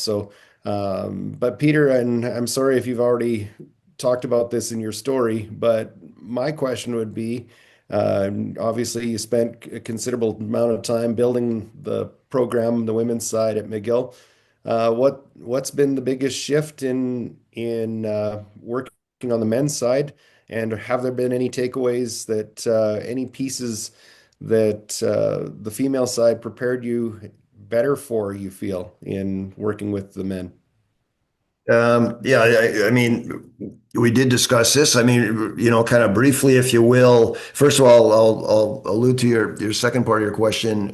So, but Peter, and I'm sorry if you've already talked about this in your story, but my question would be, obviously you spent a considerable amount of time building the program, the women's side at McGill. What's been the biggest shift in working on the men's side? And have there been any takeaways that any pieces that the female side prepared you better for, you feel, in working with the men? Yeah, I mean, we did discuss this. I mean, kind of briefly, if you will. First of all, I'll allude to your second part of your question.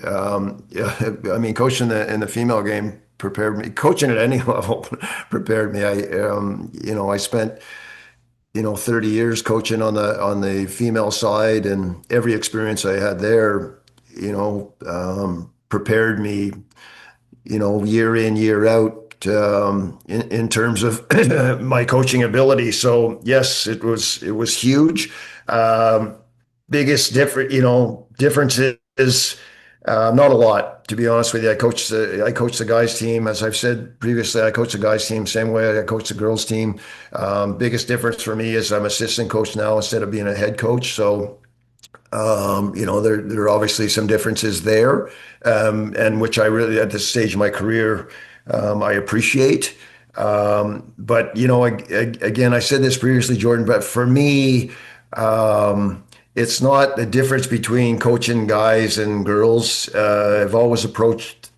Yeah, I mean, coaching in the female game prepared me. Coaching at any level prepared me. I spent 30 years coaching on the female side, and every experience I had there, prepared me year in, year out, in terms of my coaching ability. So yes, it was huge. Um, Biggest difference is not a lot, to be honest with you. I coach the guys team, as I've said previously. I coach the guys team same way I coach the girls team. Biggest difference for me is I'm assistant coach now instead of being a head coach. So there are obviously some differences there, and which I really, at this stage of my career, I appreciate. But again, I said this previously, Jordan, but for me, it's not the difference between coaching guys and girls. I've always approached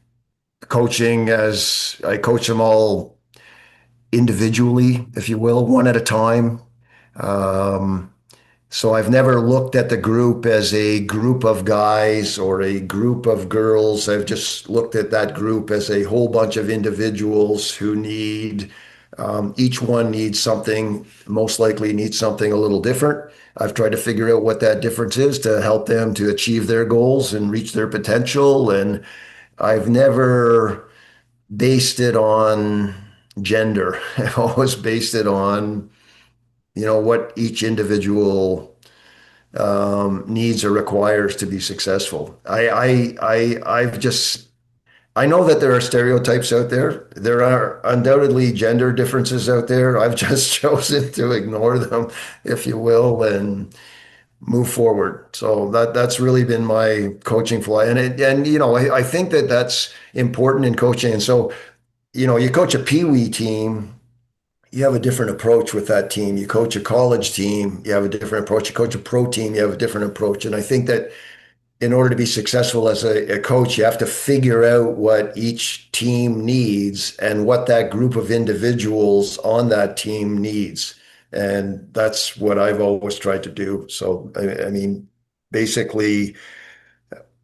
coaching as I coach them all individually, if you will, one at a time. Um, so I've never looked at the group as a group of guys or a group of girls. I've just looked at that group as a whole bunch of individuals who each one needs something, most likely needs something a little different. I've tried to figure out what that difference is to help them to achieve their goals and reach their potential. And I've never based it on gender. I've always based it on, what each individual needs or requires to be successful. I know that there are stereotypes out there. There are undoubtedly gender differences out there. I've just chosen to ignore them, if you will, and move forward. So that's really been my coaching fly. And I think that that's important in coaching. And so, you coach a peewee team, you have a different approach with that team. You coach a college team, you have a different approach. You coach a pro team, you have a different approach. And I think that in order to be successful as a coach, you have to figure out what each team needs and what that group of individuals on that team needs. And that's what I've always tried to do. So, I mean, basically,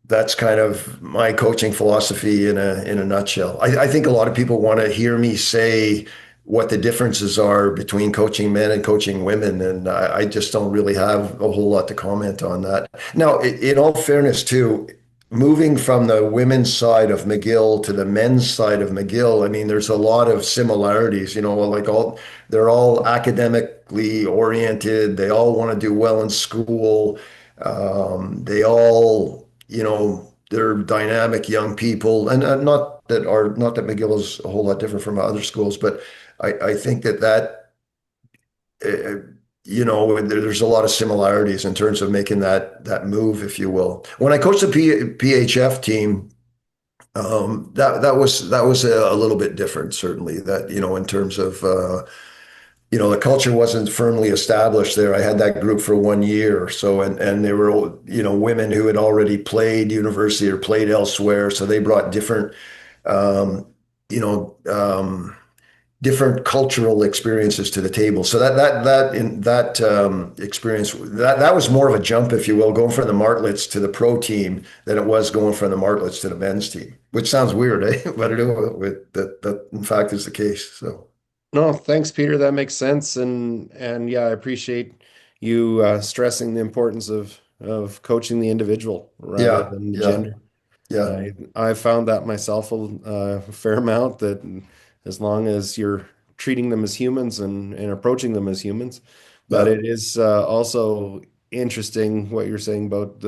that's kind of my coaching philosophy in a nutshell. I think a lot of people want to hear me say what the differences are between coaching men and coaching women, and I just don't really have a whole lot to comment on that. Now, in all fairness, too, moving from the women's side of McGill to the men's side of McGill, I mean, there's a lot of similarities. They're all academically oriented. They all want to do well in school. They all, they're dynamic young people, and not that McGill is a whole lot different from other schools, but I think that uh, there's a lot of similarities in terms of making that move, if you will. When I coached the PHF team, that was a little bit different, certainly. That in terms of the culture wasn't firmly established there. I had that group for 1 year or so, and they were, women who had already played university or played elsewhere, so they brought um, you know, um, different cultural experiences to the table. So that experience, that was more of a jump, if you will, going from the Martlets to the pro team than it was going from the Martlets to the men's team, which sounds weird, eh? But that in fact is the case. So No, thanks, Peter. That makes sense, and yeah, I appreciate you stressing the importance of coaching the individual rather yeah, than the yeah, gender. yeah. I've found that myself a fair amount, that as long as you're treating them as humans and approaching them as humans. But Yeah. it is also interesting what you're saying about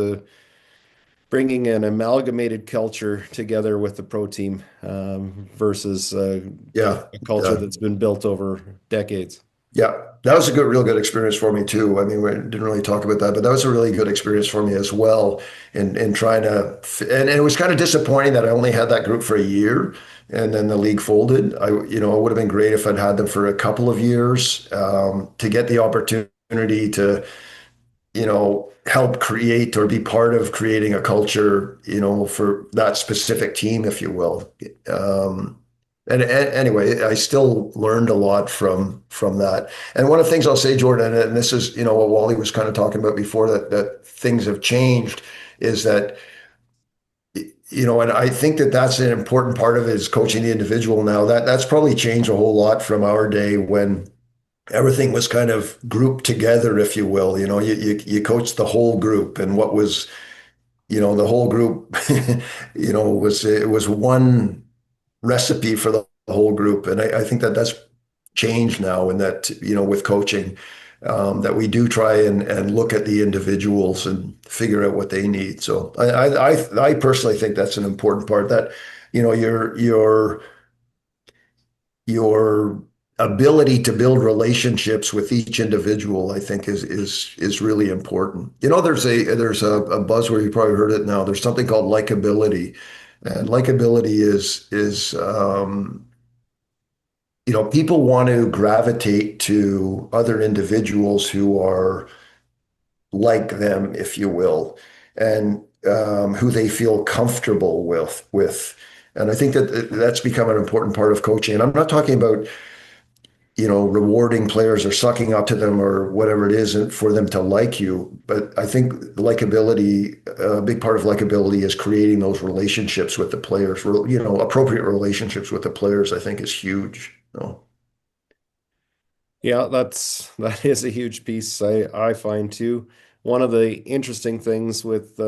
bringing an amalgamated culture together with the pro team versus Yeah, a culture yeah. that's been built over decades. Yeah, that was a real good experience for me too. I mean, we didn't really talk about that, but that was a really good experience for me as well. In trying to, and it was kind of disappointing that I only had that group for a year, and then the league folded. It would have been great if I'd had them for a couple of years to get the opportunity to, help create or be part of creating a culture, for that specific team, if you will. Um, and anyway, I still learned a lot from that. And one of the things I'll say, Jordan, and this is, what Wally was kind of talking about before, that things have changed, is that, and I think that that's an important part of it is coaching the individual now. That's probably changed a whole lot from our day when everything was kind of grouped together, if you will. You coached the whole group, and what was, the whole group, it was one recipe for the whole group. And I think that that's changed now, and that, with coaching, that we do try and look at the individuals and figure out what they need. So I personally think that's an important part, that, your ability to build relationships with each individual, I think is really important. There's a buzzword, you probably heard it now. There's something called likability. And likability is people want to gravitate to other individuals who are like them, if you will, and who they feel comfortable with. And I think that that's become an important part of coaching. And I'm not talking about, rewarding players or sucking up to them or whatever it is for them to like you. But I think likability, a big part of likability is creating those relationships with the players, appropriate relationships with the players, I think is huge. Yeah, that is a huge piece I find too. One of the interesting things with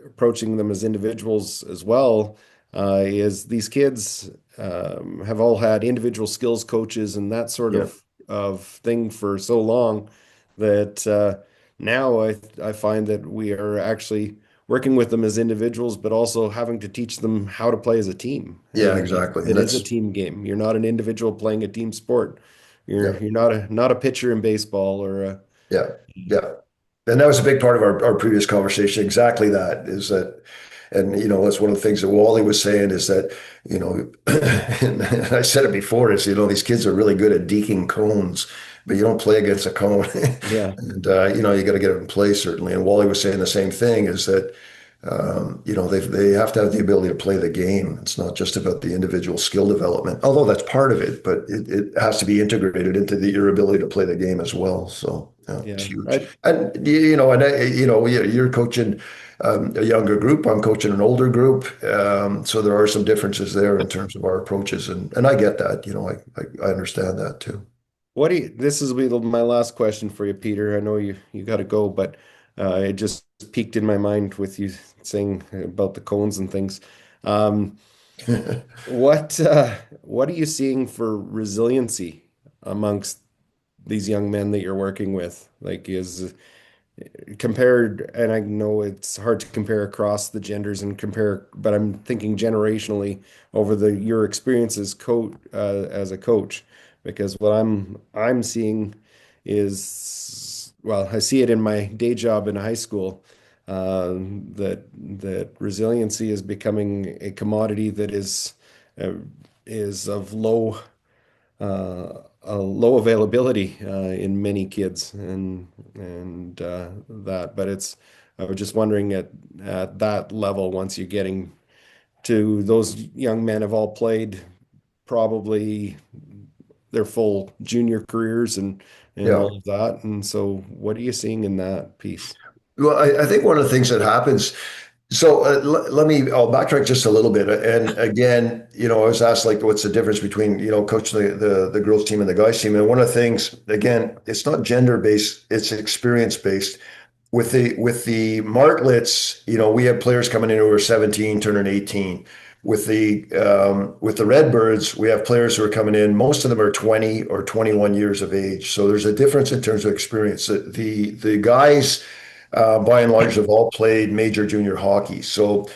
approaching them as individuals as well is these kids have all had individual skills coaches and that sort Yeah. of thing for so long that now I find that we are actually working with them as individuals, but also having to teach them how to play as a team. Yeah, And exactly. And it is a that's, team game. You're not an individual playing a team sport. You're yeah, you're not a pitcher in baseball or a yeah, yeah. And that was a big part of our previous conversation. Exactly that is that. And, that's one of the things that Wally was saying is that, and I said it before, is, these kids are really good at deking cones, but you don't play against a cone. yeah, And, you got to get it in place, certainly. And Wally was saying the same thing, is that, they have to have the ability to play the game. It's not just about the individual skill development, although that's part of it, but it has to be integrated into your ability to play the game as well. So, it's yeah. huge. And, you're coaching a younger group. I'm coaching an older group. So there are some differences there in terms of our approaches. And I get that, I understand that too. This is will be my last question for you, Peter. I know you got to go, but it just peaked in my mind with you saying about the cones and things. Um, what are you seeing for resiliency amongst these young men that you're working with? Like, is compared, and I know it's hard to compare across the genders and compare, but I'm thinking generationally over your experience as a coach, because what I'm seeing is, well, I see it in my day job in high school, that resiliency is becoming a commodity that uh, is of a low availability in many kids and that. But I was just wondering at that level, once you're getting to those young men have all played probably their full junior careers and Yeah. all of that. And so, what are you seeing in that piece? Well, I think one of the things that happens, so I'll backtrack just a little bit. And again, I was asked, like, what's the difference between, coaching the girls team and the guys team? And one of the things, again, it's not gender based, it's experience based. With the Martlets, we have players coming in who are 17, turning 18. With the Redbirds, we have players who are coming in. Most of them are 20 or 21 years of age. So there's a difference in terms of experience. The guys by and large, have all played major junior hockey. So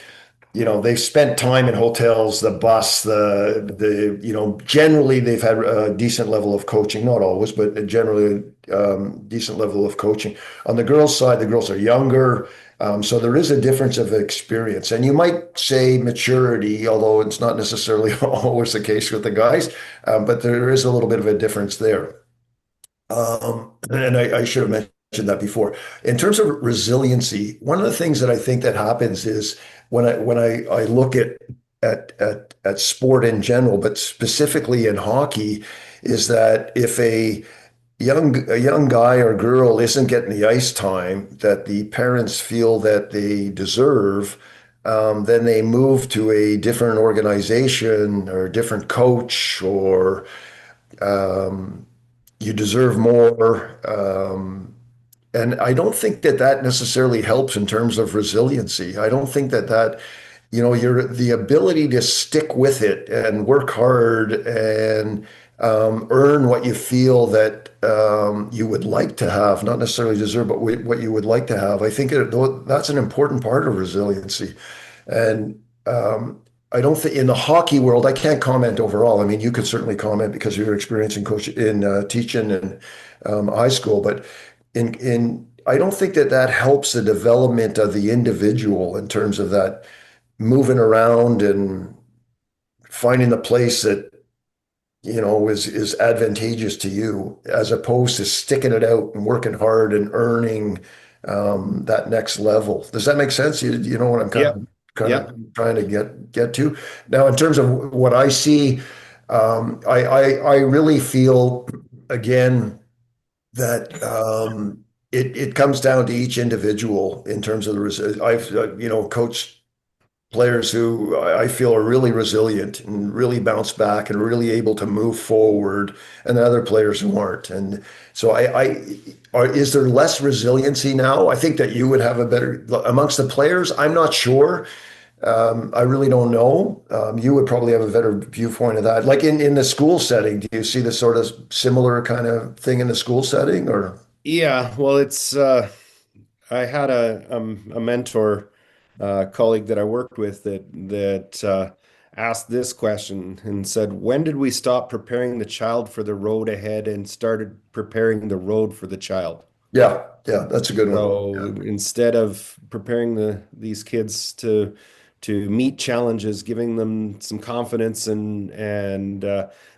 they've spent time in hotels, the bus, generally they've had a decent level of coaching, not always, but generally decent level of coaching. On the girls' side, the girls are younger, so there is a difference of experience. And you might say maturity, although it's not necessarily always the case with the guys, but there is a little bit of a difference there. And I should have mentioned that before. In terms of resiliency, one of the things that I think that happens is when I look at sport in general, but specifically in hockey, is that if a young guy or girl isn't getting the ice time that the parents feel that they deserve, then they move to a different organization or a different coach, or you deserve more. And I don't think that that necessarily helps in terms of resiliency. I don't think that your the ability to stick with it and work hard and earn what you feel that you would like to have, not necessarily deserve, but what you would like to have. I think that's an important part of resiliency. And I don't think in the hockey world, I can't comment overall. I mean, you could certainly comment because of your experience in coach in teaching and high school, but I don't think that that helps the development of the individual in terms of that moving around and finding the place that is advantageous to you, as opposed to sticking it out and working hard and earning that next level. Does that make sense? You know what I'm kind Yeah. of kind Yeah. of trying to get to now in terms of what I see. I really feel again that it comes down to each individual in terms of I've coached players who I feel are really resilient and really bounce back and really able to move forward, and the other players who aren't. And so is there less resiliency now? I think that you would have a better amongst the players. I'm not sure. I really don't know. You would probably have a better viewpoint of that. Like in the school setting, do you see the sort of similar kind of thing in the school setting or? Yeah. Well, I had a mentor, colleague that I worked with that asked this question and said, "When did we stop preparing the child for the road ahead and started preparing the road for the child?" Yeah, yeah, that's a good one. So Yeah, instead of preparing these kids to meet challenges, giving them some confidence and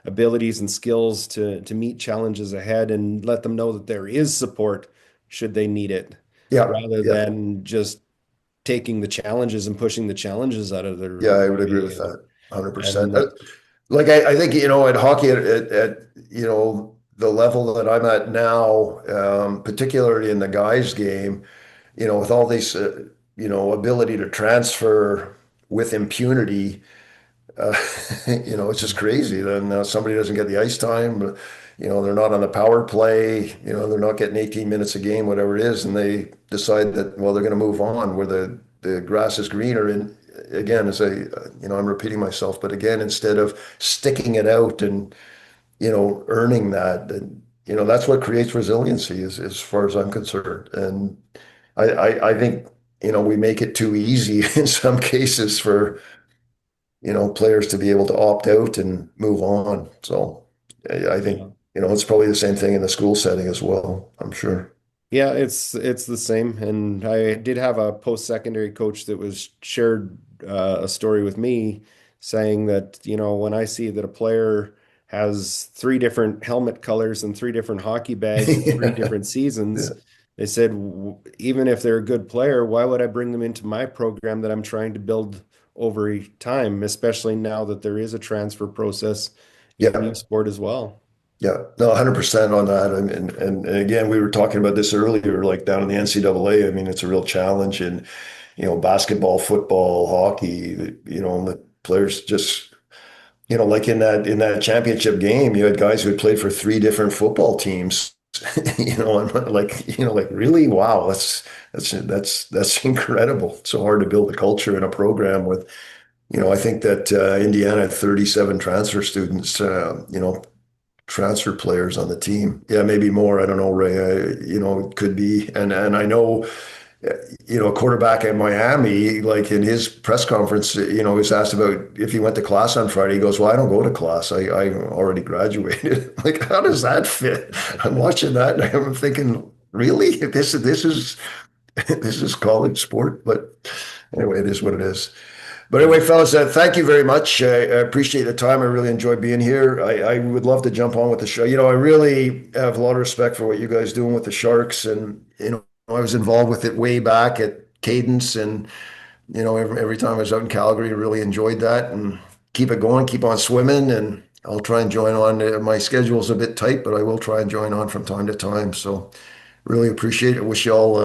abilities and skills to meet challenges ahead and let them know that there is support should they need it, yeah, rather yeah, than just taking the challenges and pushing the challenges out of yeah, I their would agree way. with that 100%. And Like I think at hockey at the level that I'm at now, particularly in the guys game, with all these ability to transfer with impunity, uh, it's just crazy. Then somebody doesn't get the ice time, they're not on the power play, they're not getting 18 minutes a game, whatever it is, and they decide that, well, they're going to move on where the grass is greener. And again, I'm repeating myself, but again, instead of sticking it out and, earning that, and, that's what creates resiliency as far as I'm concerned. And I think, we make it too easy in some cases for players to be able to opt out and move on. So I think, yeah. it's probably the same thing in the school setting as well, I'm sure. Yeah, it's the same. And I did have a post-secondary coach that was shared a story with me saying that, when I see that a player has three different helmet colors and three different hockey bags in three Yeah. different seasons, Yeah. they said, Even if they're a good player, why would I bring them into my program that I'm trying to build over time, especially now that there is a transfer process in Yeah. youth sport as well?" Yeah. No, 100% on that. And again, we were talking about this earlier, like down in the NCAA. I mean, it's a real challenge in, basketball, football, hockey, the players just, like in that championship game, you had guys who had played for three different football teams. And like really, wow, that's incredible. It's so hard to build a culture in a program with, I think that Indiana had 37 transfer students, transfer players on the team. Yeah, maybe more. I don't know, Ray. It could be. And I know. a quarterback at Miami, like in his press conference, was asked about if he went to class on Friday. He goes, "Well, I don't go to class. I already graduated." Like, how does that fit? I'm watching that and I'm thinking, really? This is college sport? But anyway, it is what it is. But anyway, fellas, thank you very much. I appreciate the time. I really enjoy being here. I would love to jump on with the show. I really have a lot of respect for what you guys doing with the Sharks, and I was involved with it way back at Cadence, and every time I was out in Calgary, I really enjoyed that. And keep it going, keep on swimming, and I'll try and join on. My schedule's a bit tight, but I will try and join on from time to time. So really appreciate it. Wish you all